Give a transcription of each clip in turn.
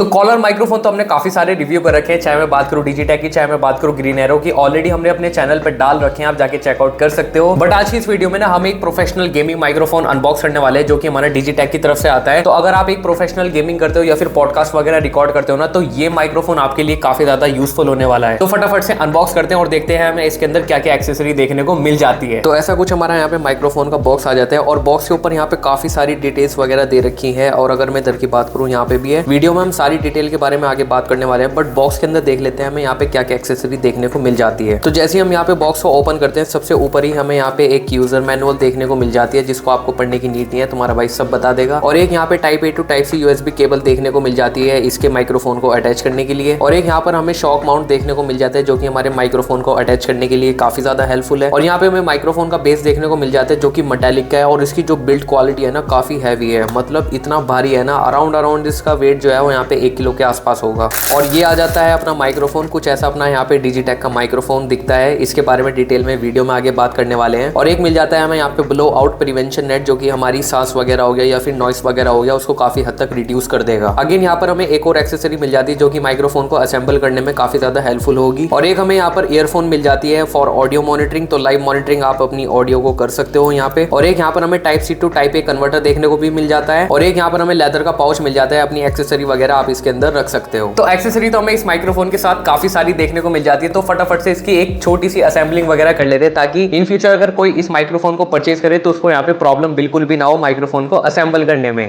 तो collar microphone तो हमने काफी सारे रिव्यू कर रखे हैं, चाहे मैं बात करूं डिजिटेक की, चाहे मैं बात करूं ग्रीन एरो की, ऑलरेडी हमने अपने चैनल पे डाल रखे हैं, आप जाके चेकआउट कर सकते हो। बट आज की इस वीडियो में ना हम एक प्रोफेशनल गेमिंग माइक्रोफोन अनबॉक्स करने वाले हैं, जो कि हमारा डिजिटेक की तरफ से आता है। तो अगर आप एक प्रोफेशनल गेमिंग करते हो या फिर पॉडकास्ट वगैरह रिकॉर्ड करते हो ना, तो ये माइक्रोफोन आपके लिए काफी ज्यादा यूजफुल होने वाला है। तो फटाफट से अनबॉक्स करते हैं और देखते हैं हमें इसके अंदर क्या क्या एक्सेसरी देखने को मिल जाती है। तो ऐसा कुछ हमारा यहाँ पे माइक्रोफोन का बॉक्स आ जाता है और बॉक्स के ऊपर यहाँ पे काफी सारी डिटेल्स वगैरह दे रखी है। और अगर मैं इधर की बात करूँ, यहाँ पे भी है। वीडियो में हम सारी डिटेल के बारे में आगे बात करने वाले हैं, बट बॉक्स के अंदर देख लेते हैं हमें यहाँ पे क्या क्या एक्सेसरी देखने को मिल जाती है। तो जैसे हम यहाँ पे बॉक्स को ओपन करते हैं, सबसे ऊपर ही हमें यहाँ पे एक यूजर मैनुअल देखने को मिल जाती है, जिसको आपको पढ़ने की नीड नहीं है, तुम्हारा भाई सब बता देगा। और एक यहाँ पे type A to type C USB cable देखने को मिल जाती है इसके माइक्रोफोन को अटैच करने के लिए। और एक यहाँ पर हमें शॉक माउंट देखने को मिल जाता है, जो कि हमारे माइक्रोफोन को अटैच करने के लिए काफी ज्यादा हेल्पफुल है। और यहाँ पे हमें माइक्रोफोन का बेस देखने को मिल जाता है, जो कि मेटालिक का है। और इसकी जो बिल्ड क्वालिटी है ना, काफी हैवी है, मतलब इतना भारी है ना, अराउंड इसका वेट जो है वो यहाँ पे 1 किलो के आसपास होगा। और ये आ जाता है अपना माइक्रोफोन, कुछ ऐसा अपना यहाँ पे डिजिटेक का माइक्रोफोन दिखता है। इसके बारे में डिटेल में वीडियो में आगे बात करने वाले हैं। और एक मिल जाता है हमें यहाँ पे ब्लो आउट प्रिवेंशन नेट, जो कि हमारी सांस वगैरह हो गया या फिर नॉइस वगैरह हो गया, उसको काफी हद तक रिड्यूस कर देगा। अगेन यहाँ पर हमें एक और एक्सेसरी मिल जाती है, जो कि माइक्रोफोन को असेंबल करने में काफी ज्यादा हेल्पफुल होगी। और एक हमें यहाँ पर ईयरफोन मिल जाती है फॉर ऑडियो मॉनिटरिंग, तो लाइव मॉनिटरिंग आप अपनी ऑडियो को कर सकते हो यहाँ पे। और एक यहाँ पर हमें type C to type A converter देखने को भी मिल जाता है। और एक यहाँ पर हमें लेदर का पाउच मिल जाता है, अपनी एक्सेसरी वगैरह आप इसके अंदर रख सकते हो। तो एक्सेसरी तो हमें इस माइक्रोफोन के साथ काफी सारी देखने को मिल जाती है। तो फटाफट से इसकी एक छोटी सी असेंबलिंग वगैरह कर लेते हैं, ताकि इन फ्यूचर अगर कोई इस माइक्रोफोन को परचेज करे तो उसको यहाँ पे प्रॉब्लम बिल्कुल भी ना हो माइक्रोफोन को असेंबल करने में।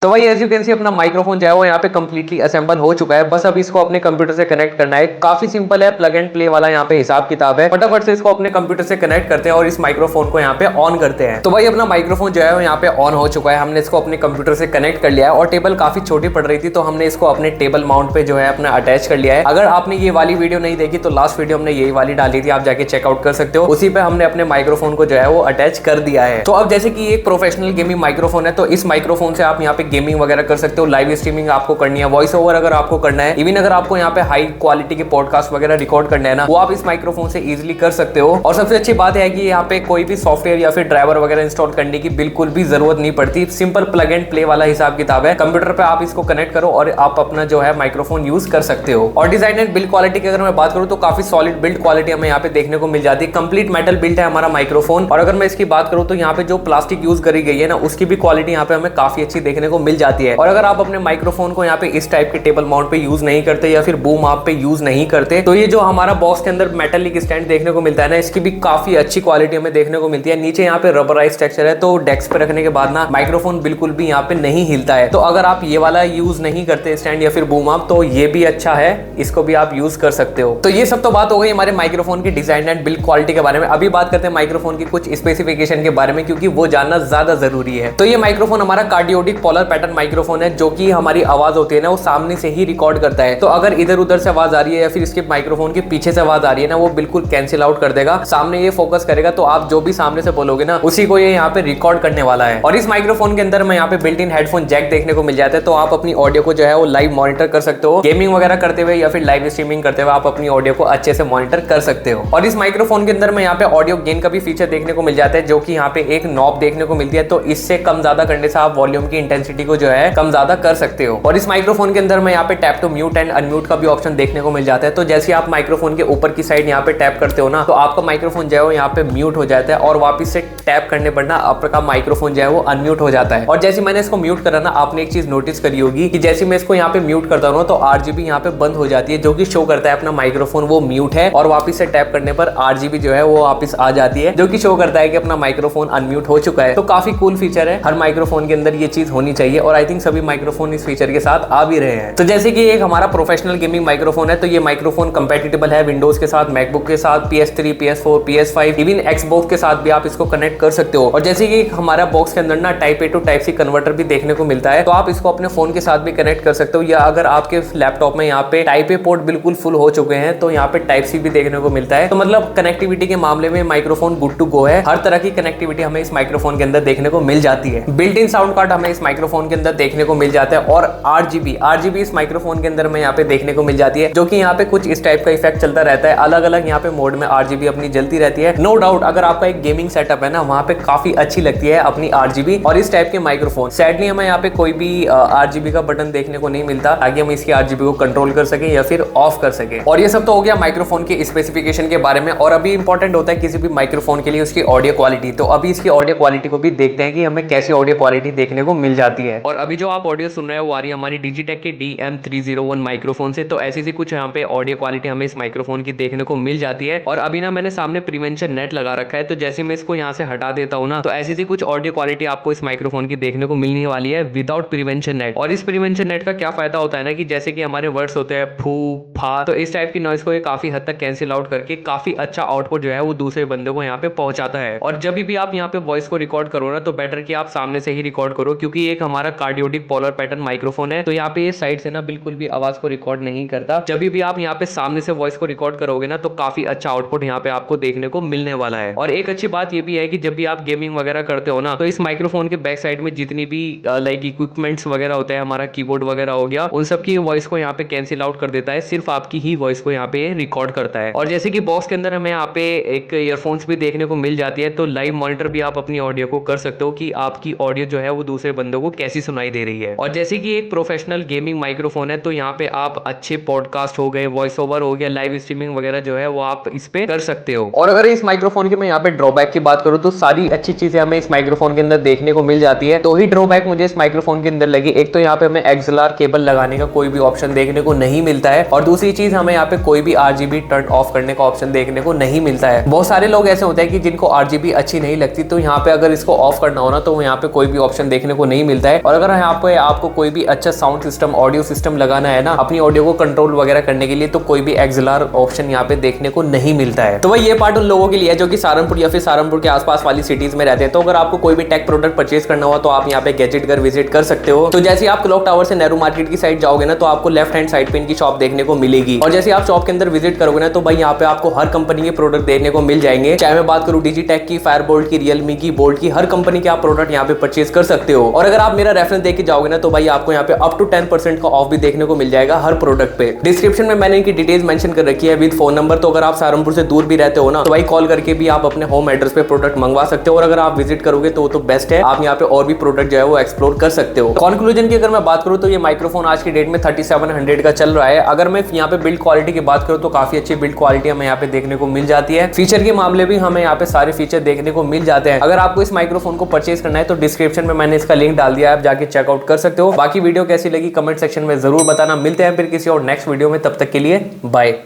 तो भाई एज यू कैन सी अपना माइक्रोफोन जो है वो यहाँ पे कंप्लीटली असेंबल हो चुका है। बस अब इसको अपने कंप्यूटर से कनेक्ट करना है। काफी सिंपल है, प्लग एंड प्ले वाला यहाँ पे हिसाब किताब है। फटाफट से इसको अपने कंप्यूटर से कनेक्ट करते हैं और इस माइक्रोफोन को यहाँ पे ऑन करते हैं। तो भाई अपना माइक्रोफोन जो है वो यहाँ पे ऑन हो चुका है। हमने इसको अपने कंप्यूटर से कनेक्ट कर लिया है। और टेबल काफी छोटी पड़ रही थी, तो हमने इसको अपने टेबल माउंट पे जो है अपना अटैच कर लिया है। अगर आपने ये वाली वीडियो नहीं देखी तो लास्ट वीडियो हमने यही वाली डाली थी, आप जाके चेकआउट कर सकते हो। उसी पे हमने अपने माइक्रोफोन को जो है वो अटैच कर दिया है। तो अब जैसे कि एक प्रोफेशनल गेमिंग माइक्रोफोन है, तो इस माइक्रोफोन से आप यहाँ पे गेमिंग वगैरह कर सकते हो। लाइव स्ट्रीमिंग आपको करनी है, वॉइस ओवर अगर आपको करना है, इवन अगर आपको यहाँ पे हाई क्वालिटी के पॉडकास्ट वगैरह रिकॉर्ड करना है ना, वो आप इस माइक्रोफोन से इजीली कर सकते हो। और सबसे अच्छी बात है कि यहाँ पे कोई भी सॉफ्टवेयर या फिर ड्राइवर वगैरह इंस्टॉल करने की बिल्कुल भी जरूरत नहीं पड़ती। सिंपल प्लग एंड प्ले वाला हिसाब किताब है। कंप्यूटर पे आप इसको कनेक्ट करो और आप अपना जो है माइक्रोफोन यूज कर सकते हो। और डिजाइन एंड बिल्ड क्वालिटी की अगर मैं बात करूँ तो काफी सॉलिड बिल्ड क्वालिटी हमें यहाँ पे देखने को मिल जाती है। कंप्लीट मेटल बिल्ड है हमारा माइक्रोफोन। और अगर मैं इसकी बात करूँ तो यहाँ पे जो प्लास्टिक यूज करी गई है ना, उसकी भी क्वालिटी यहाँ पे हमें काफी अच्छी देखने को मिल जाती है। और अगर आप अपने माइक्रोफोन को यहाँ पे इस टाइप के टेबल माउंट पे यूज नहीं करते या फिर बूम आप पे यूज नहीं करते, तो ये जो हमारा बॉक्स के अंदर मेटालिक स्टैंड देखने को मिलता है ना, इसकी भी काफी अच्छी क्वालिटी हमें देखने को मिलती है। नीचे यहाँ पे रबराइज टेक्सचर है, तो डेस्क पे रखने के बाद ना माइक्रोफोन बिल्कुल भी यहाँ पे नहीं हिलता है। तो अगर आप ये वाला यूज नहीं करते स्टैंड या फिर बूम आप, तो ये भी अच्छा है, इसको भी आप यूज कर सकते हो। तो ये सब तो बात हो गई हमारे माइक्रोफोन की डिजाइन एंड बिल्ड क्वालिटी के बारे में। अभी बात करते हैं माइक्रोफोन की कुछ स्पेसिफिकेशन के बारे में, क्योंकि वो जानना ज्यादा जरूरी है। तो ये माइक्रोफोन हमारा कार्डियोडिक पोलर पैटर्न माइक्रोफोन है, जो कि हमारी आवाज होती है ना, वो सामने से ही रिकॉर्ड करता है। तो अगर इधर उधर से आवाज आ रही है या फिर इसके माइक्रोफोन के पीछे से आवाज आ रही है ना, वो बिल्कुल कैंसिल आउट कर देगा। सामने ये फोकस करेगा, तो आप जो भी सामने से बोलोगे ना, उसी को ये यहाँ पे रिकॉर्ड करने वाला है। और इस माइक्रोफोन के अंदर में यहाँ पे बिल्ट इन हेडफोन जैक देखने को मिल जाता है, तो आप अपनी ऑडियो को जो है वो लाइव मॉनिटर कर सकते हो। गेमिंग वगैरह करते हुए या फिर लाइव स्ट्रीमिंग करते हुए आप अपनी ऑडियो को अच्छे से मॉनिटर कर सकते हो। और इस माइक्रोफोन के अंदर में यहाँ पे ऑडियो गेन का भी फीचर देखने को मिल जाता है, जो कि यहाँ पे एक नॉब देखने को मिलती है। तो इससे कम ज्यादा करने से आप वॉल्यूम की इंटेंसिटी को जो है कम ज्यादा कर सकते हो। और इस माइक्रोफोन के अंदर में यहाँ पे tap to mute and unmute का भी ऑप्शन देखने को मिल जाता है। तो जैसे आप माइक्रोफोन के ऊपर की साइड यहाँ पे टैप करते हो ना, तो आपका माइक्रोफोन जो है वो यहाँ पे म्यूट हो जाता है, और वापस से टैप करने पर ना आपका माइक्रोफोन जो है वो अनम्यूट हो जाता है। और जैसे मैंने इसको म्यूट करा ना, आपने एक चीज नोटिस करी होगी कि जैसे मैं इसको यहाँ पे म्यूट करता हूँ तो आरजीबी यहाँ पे बंद हो जाती है, जो कि शो करता है अपना माइक्रोफोन वो म्यूट है। और वापस से टैप करने पर आरजीबी जो है वो वापस आ जाती है, जो कि शो करता है कि अपना माइक्रोफोन अनम्यूट हो चुका है। तो काफी कूल फीचर है, हर माइक्रोफोन के अंदर ये चीज होनी चाहिए। चाहिए और आई थिंक सभी माइक्रोफोन इस फीचर के साथ आ भी रहे हैं। तो जैसे कि एक हमारा प्रोफेशनल गेमिंग माइक्रोफोन है, तो ये माइक्रोफोन कंपैटिबल है विंडोज के साथ, मैकबुक के साथ, PS3, PS4, PS5, even Xbox के साथ भी आप इसको कनेक्ट कर सकते हो। और जैसे कि हमारा बॉक्स के अंदर ना type A to type C converter भी देखने को मिलता है, तो आप इसको अपने फोन के साथ भी कनेक्ट कर सकते हो, या अगर आपके लैपटॉप में यहाँ पे टाइप ए पोर्ट बिल्कुल फुल हो चुके हैं तो यहाँ पे टाइप सी भी देखने को मिलता है। तो मतलब कनेक्टिविटी के मामले में माइक्रोफोन गुड टू गो है। हर तरह की कनेक्टिविटी हमें इस माइक्रोफोन के अंदर देखने को मिल जाती है। बिल्ट इन साउंड कार्ड हमें इस माइक्रोफोन के अंदर देखने को मिल जाता है और RGB इस माइक्रोफोन के अंदर में यहाँ पे देखने को मिल जाती है, जो कि यहाँ पे कुछ इस टाइप का इफेक्ट चलता रहता है। अलग अलग यहाँ पे मोड में RGB अपनी जलती रहती है। नो डाउट अगर आपका एक गेमिंग सेटअप है ना, वहाँ पे काफी अच्छी लगती है अपनी RGB और इस टाइप के माइक्रोफोन। सैडली हमें यहाँ पे कोई भी RGB का बटन देखने को नहीं मिलता ताकि हम इसकी RGB को कंट्रोल कर सके या फिर ऑफ कर सके। और ये सब तो हो गया माइक्रोफोन के स्पेसिफिकेशन के बारे में। और अभी इंपॉर्टेंट होता है किसी भी माइक्रोफोन के लिए उसकी ऑडियो क्वालिटी। तो अभी इसकी ऑडियो क्वालिटी को भी देखते हैं कि हमें कैसी ऑडियो क्वालिटी देखने को मिल जाती है। और अभी जो आप ऑडियो सुन रहे हैं वो आ रही है हमारी डिजिटेक के DM301 माइक्रोफोन से। तो ऐसी सी कुछ यहाँ पे ऑडियो क्वालिटी हमें इस माइक्रोफोन की देखने को मिल जाती है। और अभी ना मैंने सामने प्रीवेंशन नेट लगा रखा है, तो जैसे मैं इसको यहाँ से हटा देता हूँ ना, तो ऐसी सी कुछ ऑडियो क्वालिटी आपको इस माइक्रोफोन की देखने को मिलने वाली है विदाउट प्रीवेंशन नेट। और इस प्रीवेंशन नेट का क्या फायदा होता है ना, कि जैसे कि हमारे वर्ड्स होते हैं फू फा, तो इस टाइप की नॉइज को ये काफी हद तक कैंसिल आउट करके काफी अच्छा आउटपुट जो है वो दूसरे बंदे को यहाँ पे पहुंचाता है। और जब भी आप यहाँ पे वॉइस को रिकॉर्ड करो ना, तो बेटर कि आप सामने से ही रिकॉर्ड करो, क्योंकि एक हमारा कार्डियोटिक पोलर पैटर्न माइक्रोफोन है, तो यहाँ पे ये साइड से ना बिल्कुल भी आवाज को रिकॉर्ड नहीं करता। जब भी आप यहाँ पे सामने से वॉइस को रिकॉर्ड करोगे ना, तो काफी अच्छा आउटपुट यहाँ पे आपको देखने को मिलने वाला है। और एक अच्छी बात ये भी है कि जब भी आप गेमिंग वगैरह करते हो ना, तो इस माइक्रोफोन के बैक साइड में जितनी भी लाइक इक्विपमेंट्स वगैरह होते हैं, हमारा कीबोर्ड वगैरह हो गया, उन सब की वॉइस को यहाँ पे कैंसिल आउट कर देता है, सिर्फ आपकी ही वॉइस को यहाँ पे रिकॉर्ड करता है। और जैसे कि बॉक्स के अंदर हमें यहाँ पे एक ईयरफोन्स भी देखने को मिल जाती है, तो लाइव मॉनिटर भी आप अपनी ऑडियो को कर सकते हो कि आपकी ऑडियो जो है वो दूसरे बंदों को कैसी सुनाई दे रही है। और जैसे कि एक प्रोफेशनल गेमिंग माइक्रोफोन है, तो यहाँ पे आप अच्छे पॉडकास्ट हो गए, वॉइस ओवर हो गया, लाइव स्ट्रीमिंग वगैरह जो है वो आप इस पे कर सकते हो। और अगर इस माइक्रोफोन की मैं यहाँ पे ड्रॉबैक की बात करूँ, तो सारी अच्छी चीजें हमें इस माइक्रोफोन के अंदर देखने को मिल जाती है। तो ही ड्रॉबैक मुझे इस माइक्रोफोन के अंदर लगी, एक तो यहाँ पे हमें XLR केबल लगाने का कोई भी ऑप्शन देखने को नहीं मिलता है, और दूसरी चीज हमें यहाँ पे कोई भी RGB टर्न ऑफ करने का ऑप्शन देखने को नहीं मिलता है। बहुत सारे लोग ऐसे होते हैं कि जिनको RGB अच्छी नहीं लगती, तो यहाँ पे अगर इसको ऑफ करना हो ना, तो यहाँ पे कोई भी ऑप्शन देखने को नहीं मिलता है। और अगर यहाँ पे आपको कोई भी अच्छा साउंड सिस्टम, ऑडियो सिस्टम लगाना है ना अपनी ऑडियो को कंट्रोल वगैरह करने के लिए, तो कोई भी XLR ऑप्शन यहाँ पे देखने को नहीं मिलता है। तो भाई ये पार्ट उन लोगों के लिए है जो कि सहारनपुर या फिर सहारनपुर के आसपास वाली सिटीज में रहते हैं। तो अगर आपको कोई भी टेक प्रोडक्ट परचेज करना हुआ, तो आप यहाँ पे गैजेट घर विजिट कर सकते हो। तो जैसे आप क्लॉक टावर से नेहरू मार्केट की साइड जाओगे ना, तो आपको लेफ्ट हैंड साइड पे इनकी शॉप देखने को मिलेगी। और जैसे आप शॉप के अंदर विजिट करोगे ना, तो भाई यहाँ पे आपको हर कंपनी के प्रोडक्ट देखने को मिल जाएंगे। चाहे मैं बात करूँ डिजिटेक की, फायरबोल्ट की, रियलमी की, बोल्ट की, हर कंपनी के आप प्रोडक्ट यहाँ पे परचेज कर सकते हो। और अगर आप मेरा रेफरेंस देख के जाओगे ना, तो भाई आपको यहाँ पे अप टू 10% का ऑफ भी देखने को मिल जाएगा हर प्रोडक्ट पे। डिस्क्रिप्शन में मैंने इनकी डिटेल्स मेंशन कर रखी है विद फोन नंबर। तो अगर आप सहारनपुर से दूर भी रहते हो ना, तो भाई कॉल करके भी आप अपने होम एड्रेस पे प्रोडक्ट मंगवा सकते हो। और अगर आप विजिट करोगे तो बेस्ट है, आप यहाँ पे और भी प्रोडक्ट जो है वो एक्सप्लोर कर सकते हो। कंक्लूजन की अगर मैं बात करूँ, तो ये माइक्रोफोन आज की डेट में 3700 का चल रहा है। अगर मैं यहाँ पे बिल्ड क्वालिटी की बात करूँ, तो काफी अच्छी बिल्ड क्वालिटी हमें यहाँ पे देखने को मिल जाती है। फीचर के मामले भी हमें यहाँ पे सारे फीचर देखने को मिल जाते हैं। अगर आपको इस माइक्रोफोन को परचेज करना है, तो डिस्क्रिप्शन में मैंने इसका लिंक डाल दिया है, आप जाके चेकआउट कर सकते हो। बाकी वीडियो कैसी लगी कमेंट सेक्शन में जरूर बताना। मिलते हैं फिर किसी और नेक्स्ट वीडियो में, तब तक के लिए बाय।